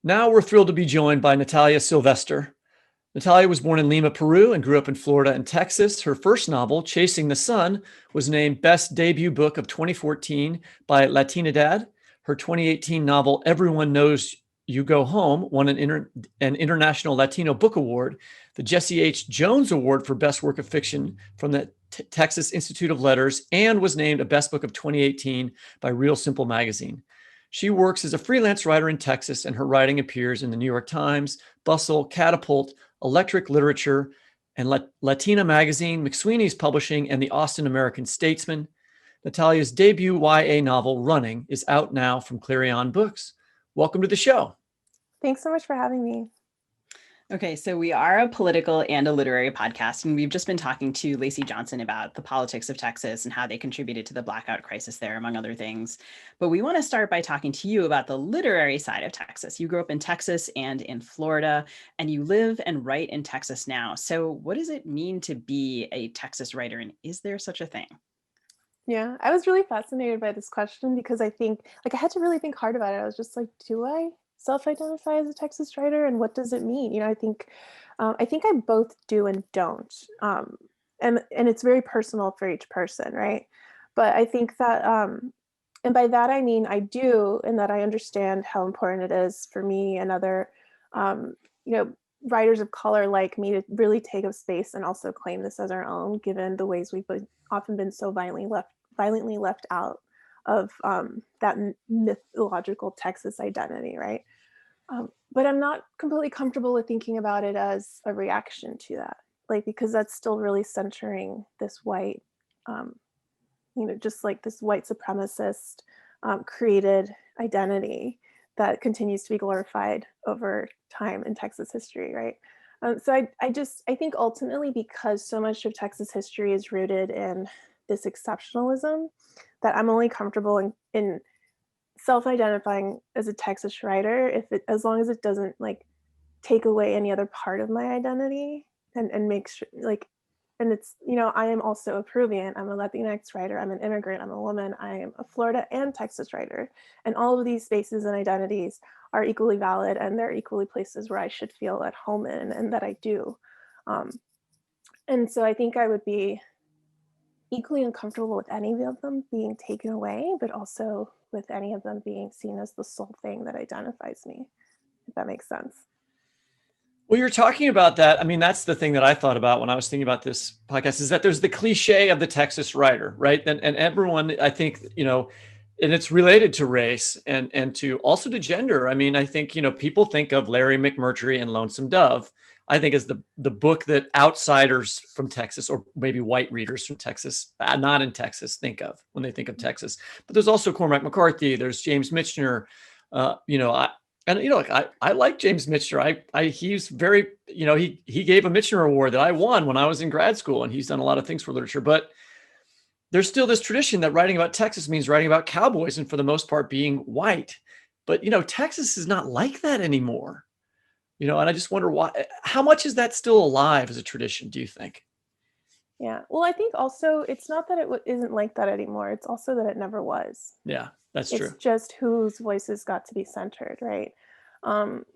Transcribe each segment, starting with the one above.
Now we're thrilled to be joined by Natalia Sylvester. Natalia was born in Lima, Peru, and grew up in Florida and Texas. Her first novel, Chasing the Sun, was named Best Debut Book of 2014 by Latinidad. Her 2018 novel, Everyone Knows You Go Home, won an International Latino Book Award, the Jesse H. Jones Award for Best Work of Fiction from the Texas Institute of Letters, and was named a Best Book of 2018 by Real Simple Magazine. She works as a freelance writer in Texas, and her writing appears in the New York Times, Bustle, Catapult, Electric Literature, and Latina Magazine, McSweeney's Publishing, and the Austin American Statesman. Natalia's debut YA novel, Running, is out now from Clarion Books. Welcome to the show. Thanks so much for having me. Okay, so we are a political and a literary podcast, and we've just been talking to Lacey Johnson about the politics of Texas and how they contributed to the blackout crisis there, among other things. But we want to start by talking to you about the literary side of Texas. You grew up in Texas and in Florida, and you live and write in Texas now. So what does it mean to be a Texas writer, and is there such a thing? Yeah, I was really fascinated by this question because I think, I had to really think hard about it. I was just like, do I self-identify as a Texas writer, and what does it mean? I think I both do and don't, and it's very personal for each person, right? But I think that, and by that I mean I do, and that I understand how important it is for me and other, writers of color like me to really take up space and also claim this as our own, given the ways we've often been so violently left out of that mythological Texas identity, right? But I'm not completely comfortable with thinking about it as a reaction to that, because that's still really centering this white, just like this white supremacist created identity that continues to be glorified over time in Texas history, right? So I think ultimately, because so much of Texas history is rooted in this exceptionalism, that I'm only comfortable in self-identifying as a Texas writer as long as it doesn't take away any other part of my identity and make sure and it's, I am also a Peruvian, I'm a Latinx writer, I'm an immigrant, I'm a woman, I am a Florida and Texas writer, and all of these spaces and identities are equally valid, and they're equally places where I should feel at home in, and that I do. And so I think I would be equally uncomfortable with any of them being taken away, but also with any of them being seen as the sole thing that identifies me, if that makes sense. Well, you're talking about that. I mean, that's the thing that I thought about when I was thinking about this podcast, is that there's the cliche of the Texas writer, right? And everyone, I think, and it's related to race and to also to gender. I mean, I think, people think of Larry McMurtry and Lonesome Dove, I think, is the book that outsiders from Texas, or maybe white readers from Texas, not in Texas, think of when they think of Texas. But there's also Cormac McCarthy, there's James Michener, I like James Michener. He's very, he gave a Michener Award that I won when I was in grad school, and he's done a lot of things for literature. But there's still this tradition that writing about Texas means writing about cowboys, and for the most part being white. But, Texas is not like that anymore. And I just wonder how much is that still alive as a tradition, do you think? Yeah, well, I think also it's not that it isn't like that anymore. It's also that it never was. Yeah, that's true. It's just whose voices got to be centered, right?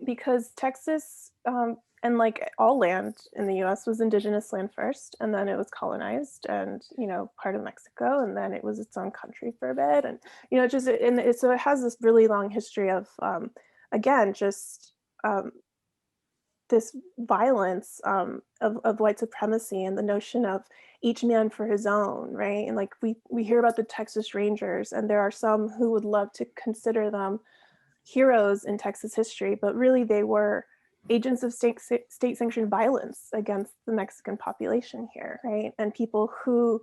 Because Texas, and like all land in the US, was indigenous land first, and then it was colonized and, part of Mexico, and then it was its own country for a bit. And, so it has this really long history of, again, just this violence of white supremacy, and the notion of each man for his own, right? And we hear about the Texas Rangers, and there are some who would love to consider them heroes in Texas history, but really they were agents of state-sanctioned violence against the Mexican population here, right? And people who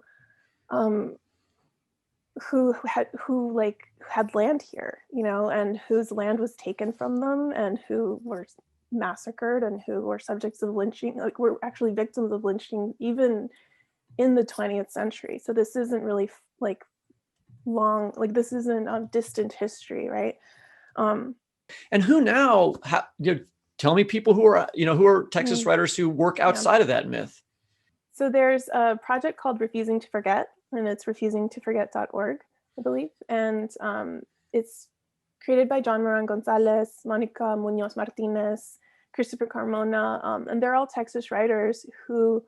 had land here, and whose land was taken from them, and who were massacred, and who were subjects of lynching, were actually victims of lynching even in the 20th century. So this isn't really long, this isn't a distant history, right? And who now, tell me people who are Texas writers who work outside of that myth. So there's a project called Refusing to Forget, and it's refusingtoforget.org, I believe. And it's created by John Moran Gonzalez, Monica Munoz Martinez, Christopher Carmona, and they're all Texas writers who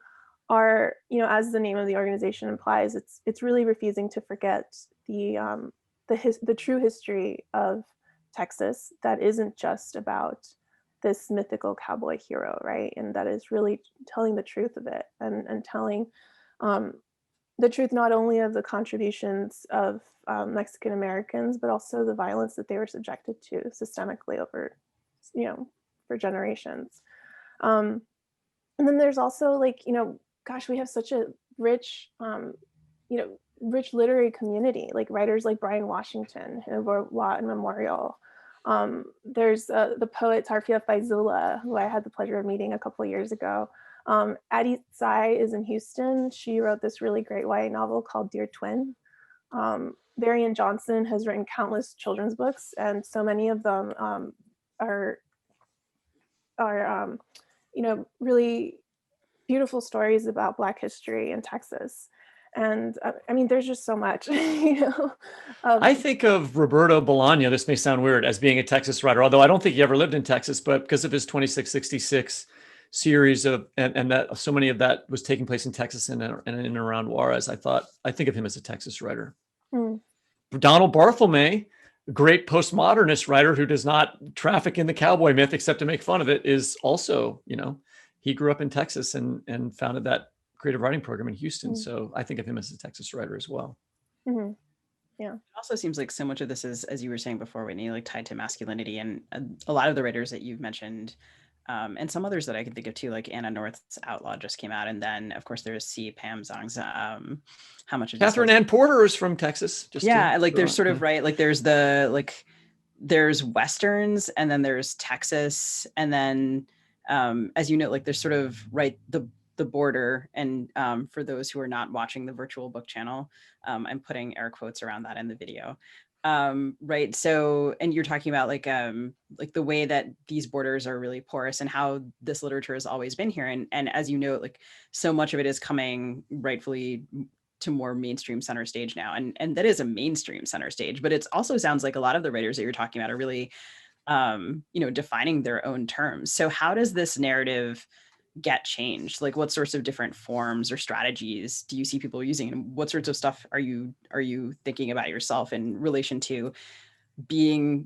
are, as the name of the organization implies, it's really refusing to forget the true history of Texas that isn't just about this mythical cowboy hero, right? And that is really telling the truth of it and telling the truth not only of the contributions of Mexican Americans, but also the violence that they were subjected to systemically over, for generations. And then there's also gosh, we have such a rich, rich literary community, like writers like Brian Washington, who wrote Law and Memorial. There's the poet Tarfia Faizullah, who I had the pleasure of meeting a couple of years ago. Addie Tsai is in Houston. She wrote this really great YA novel called Dear Twin. Varian Johnson has written countless children's books, and so many of them are really beautiful stories about Black history in Texas. And I mean, there's just so much, I think of Roberto Bolaño, this may sound weird, as being a Texas writer, although I don't think he ever lived in Texas, but because of his 2666 series and that so many of that was taking place in Texas and in and around Juarez, I think of him as a Texas writer. Donald Barthelme, a great postmodernist writer who does not traffic in the cowboy myth except to make fun of it, is also, he grew up in Texas and founded that creative writing program in Houston. So I think of him as a Texas writer as well. Yeah. It also seems like so much of this is, as you were saying before, Whitney, like tied to masculinity, and a lot of the writers that you've mentioned, and some others that I can think of too, like Anna North's Outlaw just came out, and then of course there's Pam Zong's How Much. Catherine Ann Porter is from Texas. There's sort of right, like there's there's Westerns, and then there's Texas, and then as you know, like there's sort of the border, and for those who are not watching the virtual book channel, I'm putting air quotes around that in the video. Right. So, and you're talking about like the way that these borders are really porous and how this literature has always been here. And as you know, like so much of it is coming rightfully to more mainstream center stage now. And that is a mainstream center stage, but it also sounds like a lot of the writers that you're talking about are really, defining their own terms. So how does this narrative get changed? Like what sorts of different forms or strategies do you see people using, and what sorts of stuff are you thinking about yourself in relation to being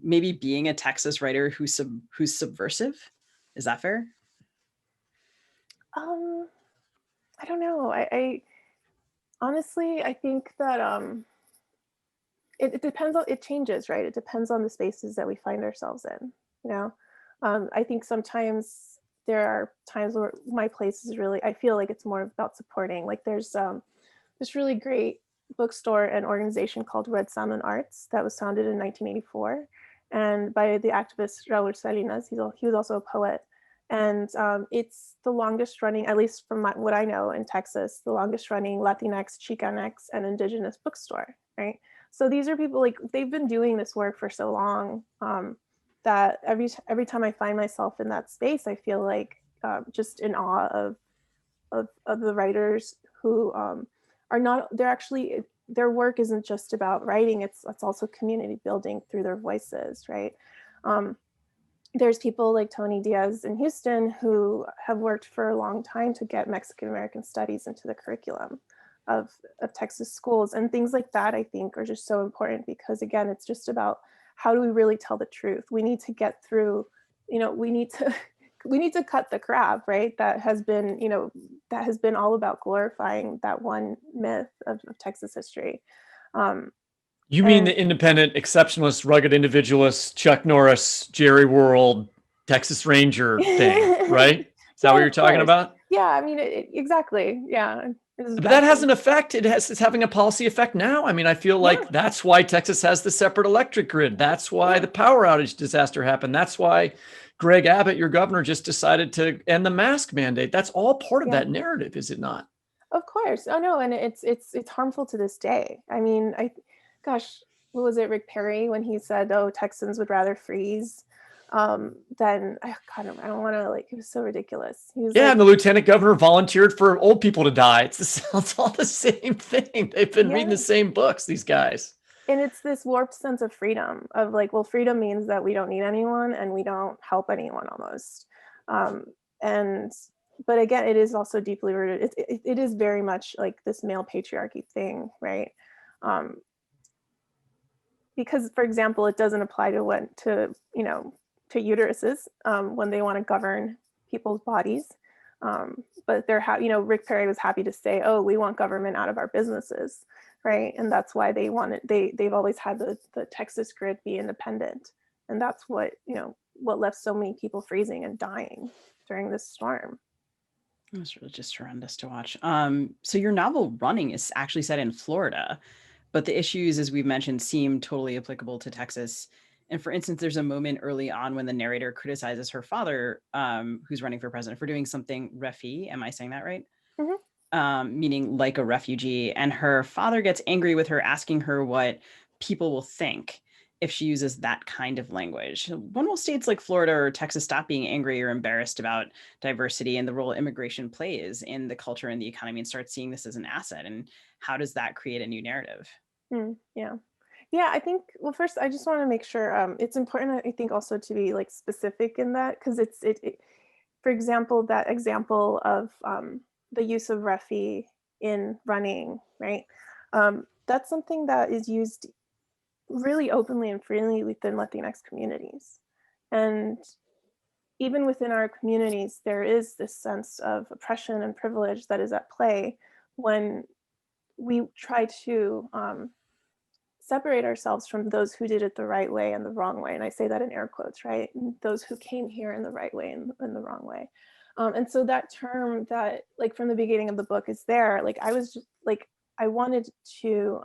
a Texas writer who's subversive? Is that fair? I don't know. I honestly, I think that it depends on, it changes, right? It depends on the spaces that we find ourselves in, I think sometimes there are times where my place is really, I feel like it's more about supporting. Like there's this really great bookstore and organization called Red Salmon Arts that was founded in 1984 and by the activist Raul Salinas. He was also a poet. And it's the longest running, at least from what I know in Texas, the longest running Latinx, Chicanx, and Indigenous bookstore, right? So these are people, like, they've been doing this work for so long that every time I find myself in that space, I feel like just in awe of the writers who are not, they're actually, their work isn't just about writing, it's also community building through their voices, right? There's people like Tony Diaz in Houston who have worked for a long time to get Mexican American studies into the curriculum of Texas schools, and things like that I think are just so important, because again, it's just about how do we really tell the truth? We need to get through, we need to cut the crap, right? That has been, that has been all about glorifying that one myth of Texas history. You mean the independent, exceptionalist, rugged individualist, Chuck Norris, Jerry World, Texas Ranger thing, right? Is that what you're talking about? Yeah, I mean, exactly. Yeah. But that has an effect. It's having a policy effect now. I mean, I feel like that's why Texas has the separate electric grid. That's why the power outage disaster happened. That's why Greg Abbott, your governor, just decided to end the mask mandate. That's all part of that narrative, is it not? Of course. Oh no, and it's harmful to this day. I mean, gosh, what was it, Rick Perry, when he said, "Oh, Texans would rather freeze than," I don't want to, like, it was so ridiculous. He was and the lieutenant governor volunteered for old people to die. It's all the same thing. They've been reading the same books, these guys. And it's this warped sense of freedom of like, well, freedom means that we don't need anyone and we don't help anyone almost. And but again, it is also deeply rooted. It is very much like this male patriarchy thing, right? Because, for example, it doesn't apply to uteruses when they want to govern people's bodies. But Rick Perry was happy to say, "Oh, we want government out of our businesses," right? And that's why they've always had the Texas grid be independent, and that's what left so many people freezing and dying during this storm. It was really just horrendous to watch. So your novel Running is actually set in Florida, but the issues, as we've mentioned, seem totally applicable to Texas. And for instance, there's a moment early on when the narrator criticizes her father, who's running for president, for doing something refi. Am I saying that right? Meaning like a refugee. And her father gets angry with her, asking her what people will think if she uses that kind of language. When will states like Florida or Texas stop being angry or embarrassed about diversity and the role immigration plays in the culture and the economy and start seeing this as an asset? And how does that create a new narrative? Yeah, I think, well, first, I just want to make sure it's important, I think, also to be like specific in that, because for example, that example of the use of refi in Running, right? That's something that is used really openly and freely within Latinx communities. And even within our communities, there is this sense of oppression and privilege that is at play when we try to separate ourselves from those who did it the right way and the wrong way. And I say that in air quotes, right? Those who came here in the right way and in the wrong way. And so that term that, like, from the beginning of the book is there, like, I was just like, I wanted to,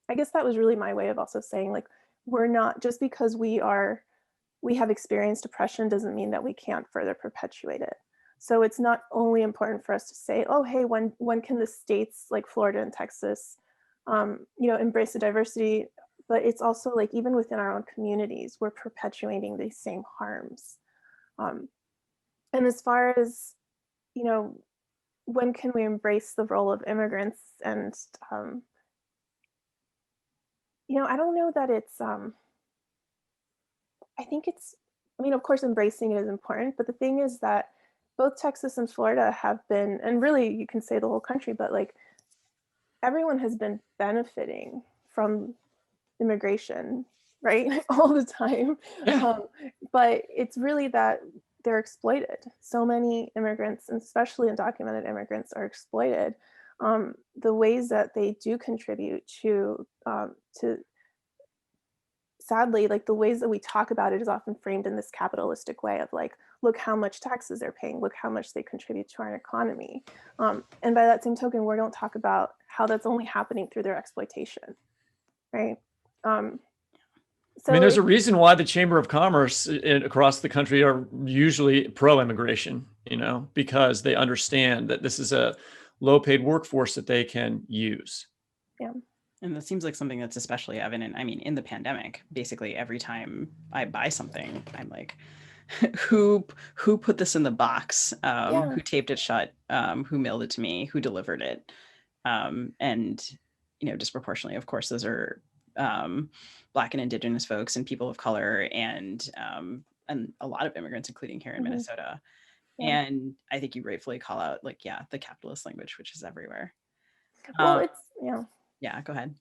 I guess that was really my way of also saying, like, we're not, just because we have experienced oppression doesn't mean that we can't further perpetuate it. So it's not only important for us to say, oh, hey, when can the states like Florida and Texas embrace the diversity, but it's also like, even within our own communities, we're perpetuating these same harms. And as far as, when can we embrace the role of immigrants? And, I don't know that it's, I think it's, of course, embracing it is important, but the thing is that both Texas and Florida have been, and really you can say the whole country, but like, everyone has been benefiting from immigration, right? All the time. Yeah. But it's really that they're exploited. So many immigrants, and especially undocumented immigrants, are exploited. The ways that they do contribute to sadly, like, the ways that we talk about it is often framed in this capitalistic way of like, look how much taxes they're paying, look how much they contribute to our economy. And by that same token, we don't talk about how that's only happening through their exploitation, right? So There's a reason why the Chamber of Commerce across the country are usually pro-immigration, because they understand that this is a low-paid workforce that they can use. Yeah. And that seems like something that's especially evident. In the pandemic, basically every time I buy something, I'm like, who put this in the box? Who taped it shut? Who mailed it to me? Who delivered it? And disproportionately, of course, those are Black and Indigenous folks and people of color, and a lot of immigrants, including here in Minnesota. Yeah. And I think you rightfully call out, the capitalist language, which is everywhere. Well, it's Yeah, go ahead.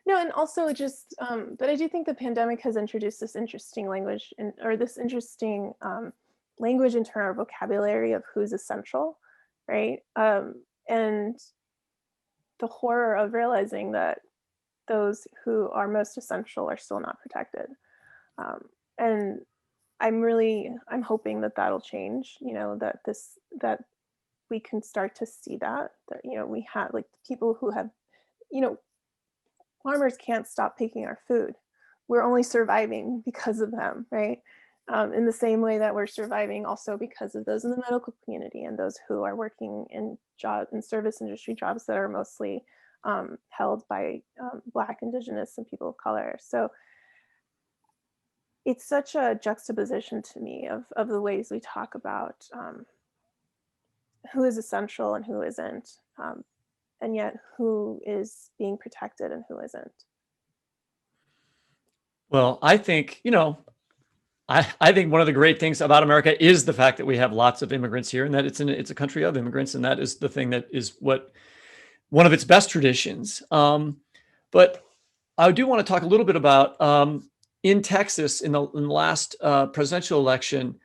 No, and also just, but I do think the pandemic has introduced this interesting language, or this interesting language into our vocabulary of who's essential, right? And the horror of realizing that those who are most essential are still not protected. And I'm hoping that that'll change, that we can start to see that we have, like, people who have, farmers can't stop picking our food. We're only surviving because of them, right? In the same way that we're surviving also because of those in the medical community and those who are working in service industry jobs that are mostly held by Black, Indigenous, and people of color. So it's such a juxtaposition to me of the ways we talk about who is essential and who isn't, and yet who is being protected and who isn't. Well, I think, I think one of the great things about America is the fact that we have lots of immigrants here, and that it's a country of immigrants, and that is the thing that is one of its best traditions. But I do want to talk a little bit about in Texas in the last presidential election.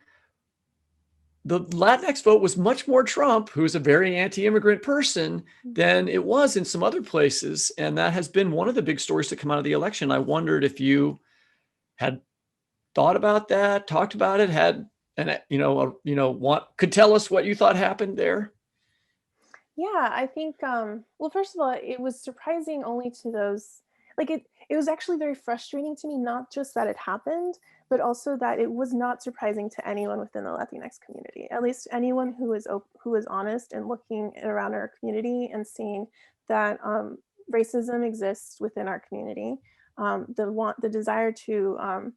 The Latinx vote was much more Trump, who's a very anti-immigrant person, than it was in some other places, and that has been one of the big stories to come out of the election. I wondered if you had thought about that, talked about it, had and could tell us what you thought happened there. Yeah, I think well, first of all, it was surprising only to those, like it was actually very frustrating to me, not just that it happened, but also that it was not surprising to anyone within the Latinx community. At least anyone who is honest and looking around our community and seeing that racism exists within our community. The desire to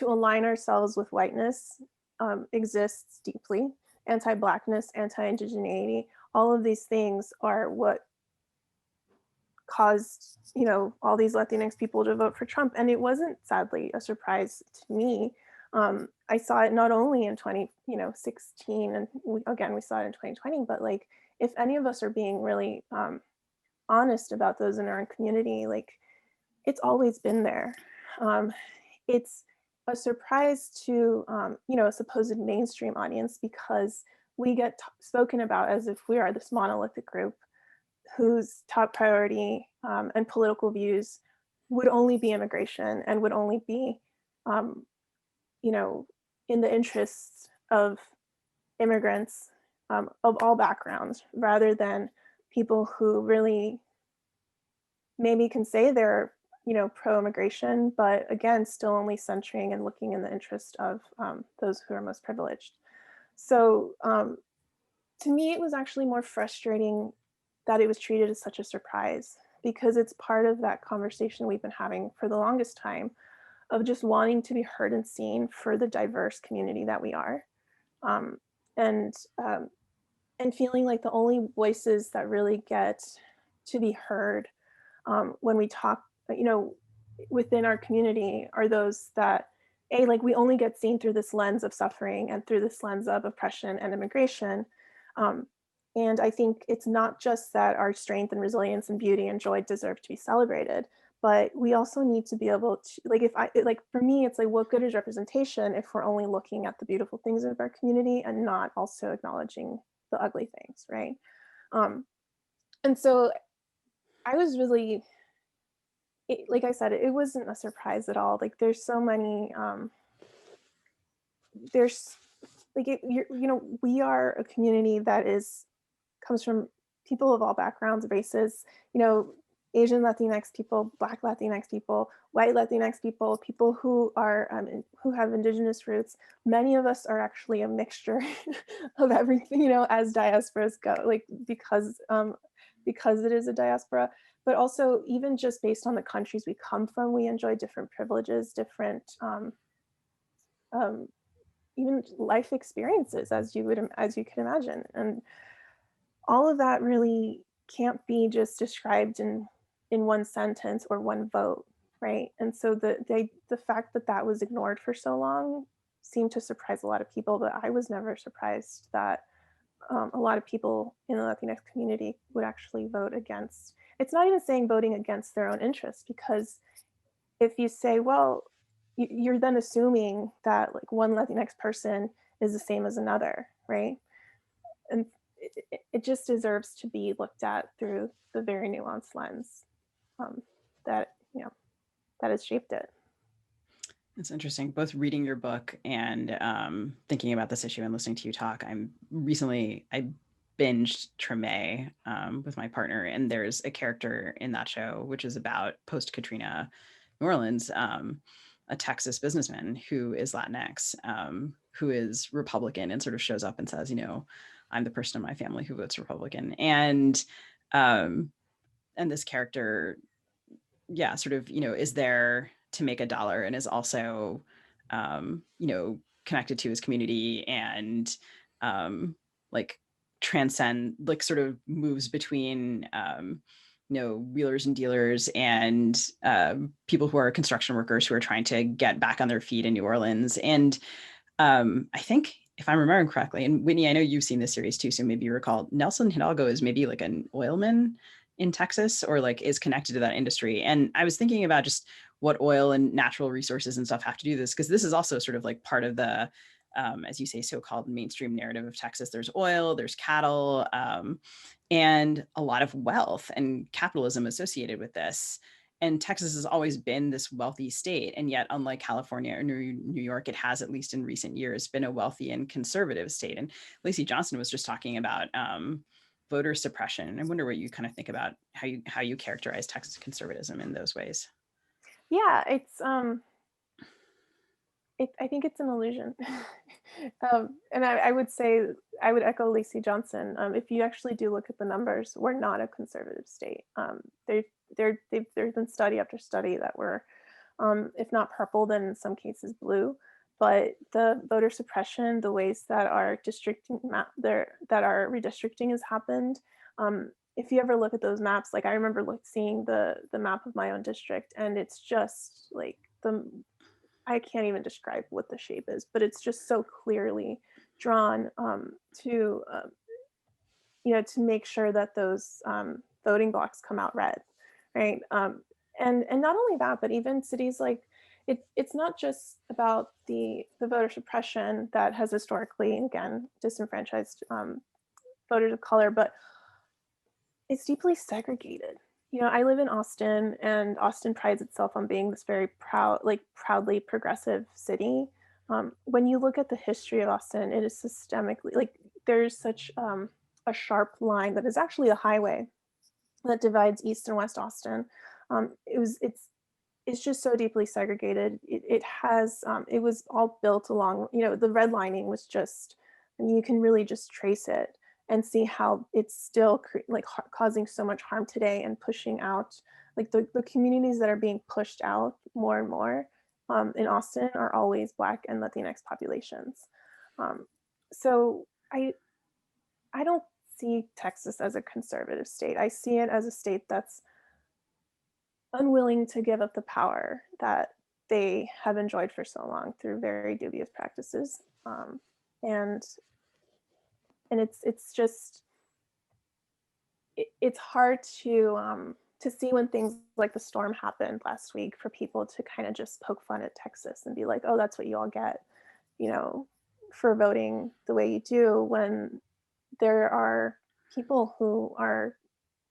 align ourselves with whiteness exists deeply. Anti-Blackness, anti-indigeneity, all of these things are what caused, all these Latinx people to vote for Trump. And it wasn't, sadly, a surprise to me. I saw it not only in 2016, and we saw it in 2020, but like, if any of us are being really honest about those in our community, like, it's always been there. It's a surprise to, a supposed mainstream audience, because we get spoken about as if we are this monolithic group whose top priority and political views would only be immigration and would only be, in the interests of immigrants of all backgrounds, rather than people who really maybe can say they're pro-immigration, but again, still only centering and looking in the interest of those who are most privileged. So to me, it was actually more frustrating that it was treated as such a surprise, because it's part of that conversation we've been having for the longest time of just wanting to be heard and seen for the diverse community that we are. And feeling like the only voices that really get to be heard when we talk, within our community are those that, like, we only get seen through this lens of suffering and through this lens of oppression and immigration. And I think it's not just that our strength and resilience and beauty and joy deserve to be celebrated, but we also need to be able to, for me, it's like, what good is representation if we're only looking at the beautiful things of our community and not also acknowledging the ugly things, right? And so I was really, like I said, it wasn't a surprise at all. Like, there's so many, there's like, we are a community that comes from people of all backgrounds, races, Asian Latinx people, Black Latinx people, white Latinx people, people who are who have Indigenous roots. Many of us are actually a mixture of everything, as diasporas go, like, because it is a diaspora. But also, even just based on the countries we come from, we enjoy different privileges, different even life experiences, as you can imagine. And all of that really can't be just described in one sentence or one vote, right? And so the fact that was ignored for so long seemed to surprise a lot of people, but I was never surprised that a lot of people in the Latinx community would actually vote against. It's not even saying voting against their own interests, because if you say, well, you're then assuming that, like, one Latinx person is the same as another, right? And it just deserves to be looked at through the very nuanced lens that has shaped it. It's interesting, both reading your book and thinking about this issue and listening to you talk. I binged Treme with my partner, and there's a character in that show which is about post-Katrina New Orleans, a Texas businessman who is Latinx, who is Republican, and sort of shows up and says, I'm the person in my family who votes Republican. And this character, sort of, is there to make a dollar, and is also, connected to his community, and like transcend, like, sort of moves between wheelers and dealers and people who are construction workers who are trying to get back on their feet in New Orleans. And I think, if I'm remembering correctly, and Whitney, I know you've seen this series too, so maybe you recall, Nelson Hidalgo is maybe like an oilman in Texas, or like is connected to that industry. And I was thinking about just what oil and natural resources and stuff have to do this, because this is also sort of like part of the, as you say, so-called mainstream narrative of Texas. There's oil, there's cattle, and a lot of wealth and capitalism associated with this. And Texas has always been this wealthy state. And yet, unlike California or New York, it has, at least in recent years, been a wealthy and conservative state. And Lacey Johnson was just talking about voter suppression. And I wonder what you kind of think about how you characterize Texas conservatism in those ways. Yeah, I think it's an illusion. And I would say, I would echo Lacey Johnson. If you actually do look at the numbers, we're not a conservative state. There's been study after study that we're, if not purple, then in some cases blue. But the voter suppression, the ways that our redistricting has happened, if you ever look at those maps, like I remember seeing the map of my own district, and it's just like I can't even describe what the shape is, but it's just so clearly drawn to make sure that those voting blocks come out red, right? And not only that, but even cities like it's not just about the voter suppression that has historically, again, disenfranchised voters of color, but it's deeply segregated. I live in Austin, and Austin prides itself on being this very proudly progressive city. When you look at the history of Austin, it is systemically, there's such a sharp line that is actually a highway that divides East and West Austin. It's just so deeply segregated. It was all built along, the redlining was just, you can really just trace it and see how it's still causing so much harm today and pushing out, the communities that are being pushed out more and more in Austin are always Black and Latinx populations. So I don't see Texas as a conservative state. I see it as a state that's unwilling to give up the power that they have enjoyed for so long through very dubious practices. And it's just, it's hard to see when things like the storm happened last week for people to kind of just poke fun at Texas and be like, oh, that's what you all get, for voting the way you do, when there are people who are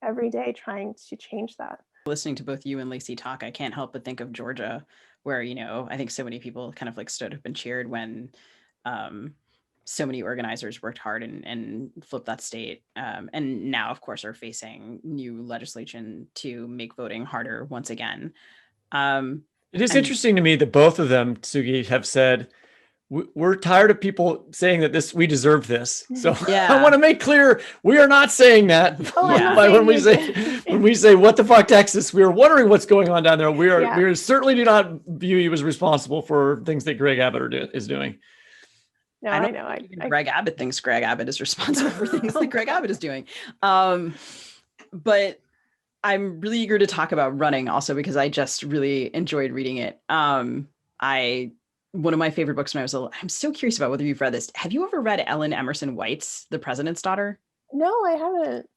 every day trying to change that. Listening to both you and Lacey talk, I can't help but think of Georgia, where, I think so many people kind of stood up and cheered when so many organizers worked hard and flipped that state. And now, of course, are facing new legislation to make voting harder once again. It is interesting to me that both of them, Sugi, have said, we're tired of people saying that we deserve this. So yeah. I want to make clear, we are not saying that. When we say what the fuck Texas, we are wondering what's going on down there. We certainly do not view you as responsible for things that Greg Abbott is doing. No, I know. Greg Abbott thinks Greg Abbott is responsible for things that Greg Abbott is doing. But I'm really eager to talk about Running also, because I just really enjoyed reading it. One of my favorite books when I was little. I'm so curious about whether you've read this. Have you ever read Ellen Emerson White's The President's Daughter? No, I haven't.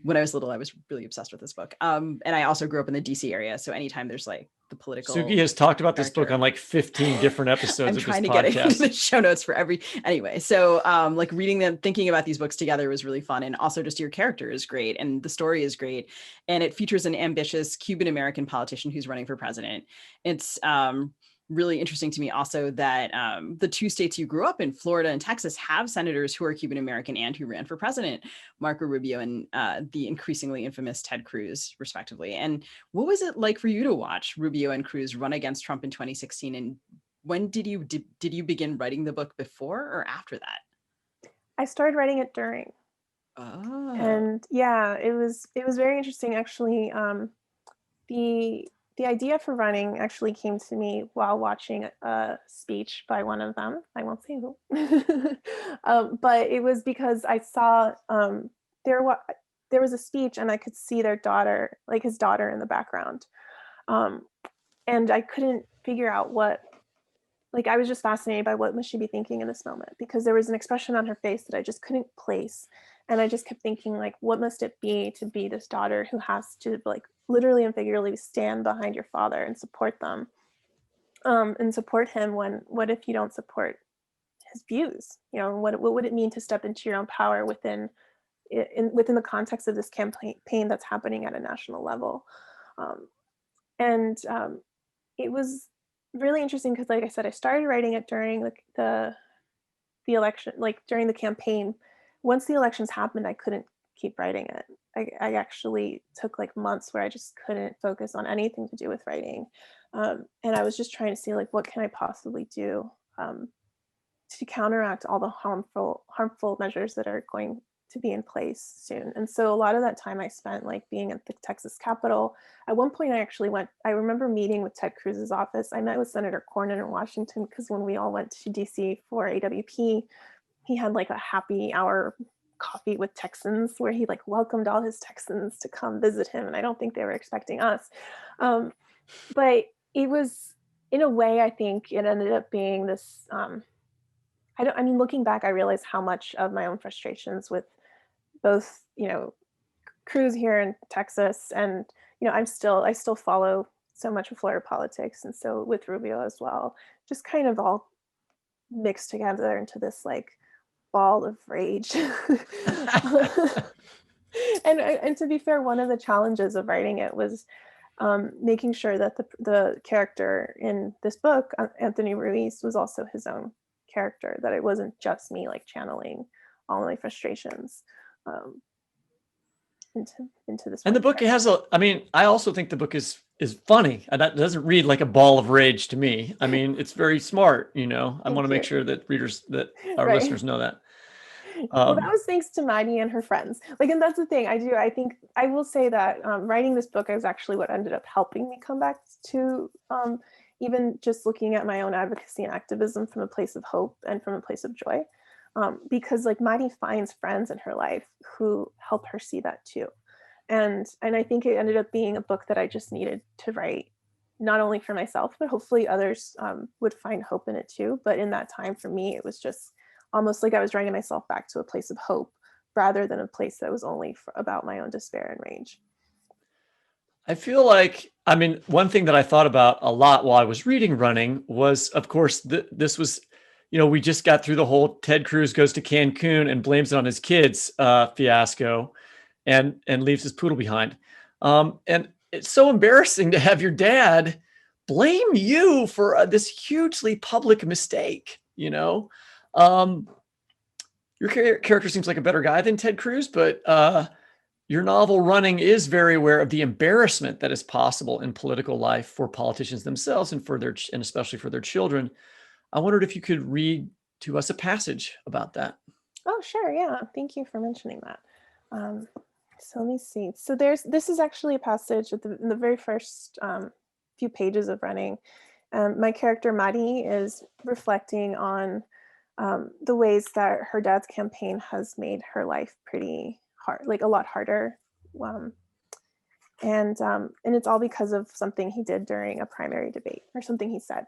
When I was little, I was really obsessed with this book. And I also grew up in the DC area. So anytime there's the political. Sugi has talked about this book on 15 different episodes of this podcast. I'm trying to get it into the show notes for anyway. So reading them, thinking about these books together was really fun. And also just your character is great. And the story is great. And it features an ambitious Cuban-American politician who's running for president. It's really interesting to me also that the two states you grew up in, Florida and Texas, have senators who are Cuban American and who ran for president, Marco Rubio and the increasingly infamous Ted Cruz, respectively. And what was it like for you to watch Rubio and Cruz run against Trump in 2016? And when did you begin writing the book, before or after that? I started writing it during. Oh. And yeah, it was very interesting, actually. The idea for Running actually came to me while watching a speech by one of them. I won't say who. But it was because I saw there was a speech and I could see their daughter, like his daughter in the background. And I couldn't figure out I was just fascinated by what must she be thinking in this moment, because there was an expression on her face that I just couldn't place. And I just kept thinking, like, what must it be to be this daughter who has to, like, literally and figuratively stand behind your father and support them, and support him when, what if you don't support his views? What would it mean to step into your own power within the context of this campaign that's happening at a national level? And it was really interesting because, like I said, I started writing it during the election, like during the campaign. Once the elections happened, I couldn't keep writing it. I actually took like months where I just couldn't focus on anything to do with writing. And I was just trying to see, like, what can I possibly do to counteract all the harmful measures that are going to be in place soon. And so a lot of that time I spent like being at the Texas Capitol. At one point I remember meeting with Ted Cruz's office. I met with Senator Cornyn in Washington because when we all went to DC for AWP, he had like a happy hour coffee with Texans where he like welcomed all his Texans to come visit him. And I don't think they were expecting us. But it was, in a way, I think it ended up being this, looking back, I realized how much of my own frustrations with both, Cruz here in Texas, and, I still follow so much of Florida politics. And so with Rubio as well, just kind of all mixed together into this like ball of rage. And to be fair, one of the challenges of writing it was making sure that the character in this book, Anthony Ruiz, was also his own character, that it wasn't just me like channeling all my frustrations into this. And the book has I also think the book is funny, and that doesn't read like a ball of rage to me. I mean, it's very smart, I want to make sure that our listeners know that. Well, that was thanks to Maddie and her friends. And that's the thing I think I will say that writing this book is actually what ended up helping me come back to even just looking at my own advocacy and activism from a place of hope and from a place of joy. Because like Maddie finds friends in her life who help her see that too. And I think it ended up being a book that I just needed to write, not only for myself, but hopefully others would find hope in it too. But in that time for me, it was just almost like I was writing myself back to a place of hope rather than a place that was only about my own despair and rage. I feel like, one thing that I thought about a lot while I was reading Running was, of course, this was, we just got through the whole Ted Cruz goes to Cancun and blames it on his kids fiasco and leaves his poodle behind. And it's so embarrassing to have your dad blame you for this hugely public mistake, Your character seems like a better guy than Ted Cruz, but your novel Running is very aware of the embarrassment that is possible in political life for politicians themselves and especially for their children. I wondered if you could read to us a passage about that. Oh, sure. Yeah. Thank you for mentioning that. So let me see. So this is actually a passage in the very first few pages of Running. My character Maddie is reflecting on the ways that her dad's campaign has made her life pretty hard, like a lot harder. And it's all because of something he did during a primary debate, or something he said.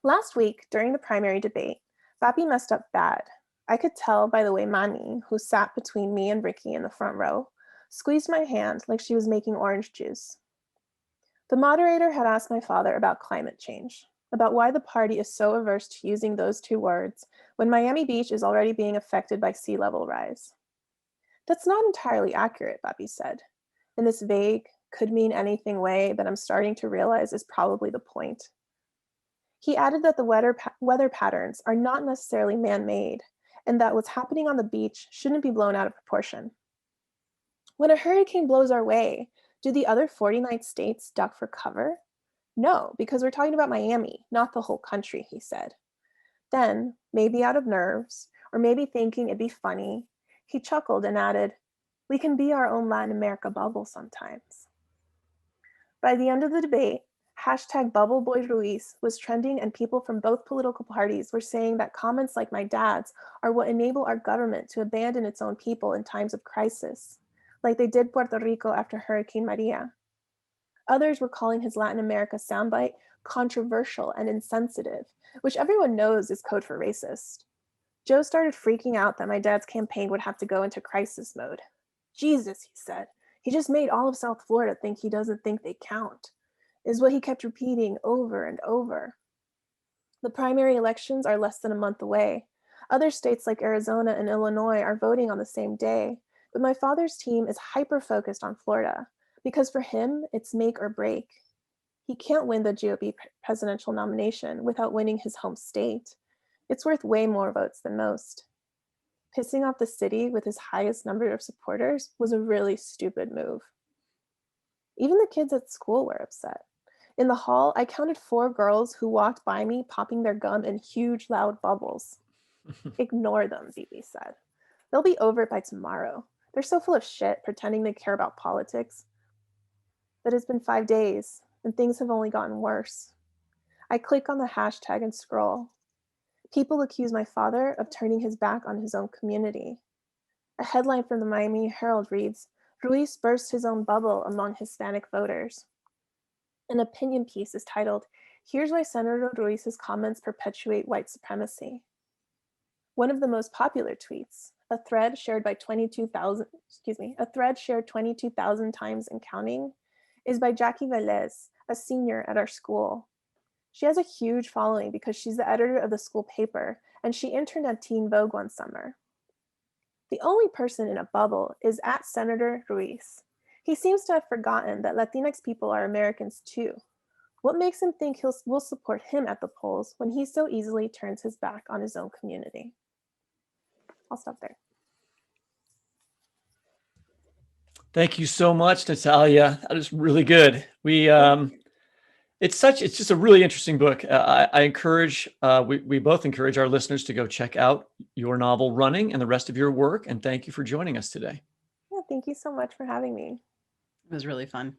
Last week, during the primary debate, Papi messed up bad. I could tell by the way Mani, who sat between me and Ricky in the front row, squeezed my hand like she was making orange juice. The moderator had asked my father about climate change, about why the party is so averse to using those two words when Miami Beach is already being affected by sea level rise. That's not entirely accurate, Papi said, in this vague, could mean anything way that I'm starting to realize is probably the point. He added that the weather patterns are not necessarily man-made, and that what's happening on the beach shouldn't be blown out of proportion. When a hurricane blows our way, do the other 49 states duck for cover? No, because we're talking about Miami, not the whole country, he said. Then, maybe out of nerves, or maybe thinking it'd be funny, he chuckled and added, we can be our own Latin America bubble sometimes. By the end of the debate, Hashtag Bubble Boy Ruiz was trending, and people from both political parties were saying that comments like my dad's are what enable our government to abandon its own people in times of crisis, like they did Puerto Rico after Hurricane Maria. Others were calling his Latin America soundbite controversial and insensitive, which everyone knows is code for racist. Joe started freaking out that my dad's campaign would have to go into crisis mode. Jesus, he said, he just made all of South Florida think he doesn't think they count, is what he kept repeating over and over. The primary elections are less than a month away. Other states like Arizona and Illinois are voting on the same day, but my father's team is hyper-focused on Florida because for him, it's make or break. He can't win the GOP presidential nomination without winning his home state. It's worth way more votes than most. Pissing off the city with his highest number of supporters was a really stupid move. Even the kids at school were upset. In the hall, I counted 4 girls who walked by me popping their gum in huge, loud bubbles. Ignore them, V.V said. They'll be over by tomorrow. They're so full of shit, pretending they care about politics. But it's been 5 days, and things have only gotten worse. I click on the hashtag and scroll. People accuse my father of turning his back on his own community. A headline from the Miami Herald reads, Ruiz burst his own bubble among Hispanic voters. An opinion piece is titled, Here's Why Senator Ruiz's Comments Perpetuate White Supremacy. One of the most popular tweets, a thread shared 22,000 times and counting, is by Jackie Velez, a senior at our school. She has a huge following because she's the editor of the school paper, and she interned at Teen Vogue one summer. The only person in a bubble is at Senator Ruiz. He seems to have forgotten that Latinx people are Americans too. What makes him think we'll support him at the polls when he so easily turns his back on his own community? I'll stop there. Thank you so much, Natalia. That is really good. It's just a really interesting book. I encourage, we both encourage our listeners to go check out your novel Running and the rest of your work. And thank you for joining us today. Yeah, thank you so much for having me. It was really fun.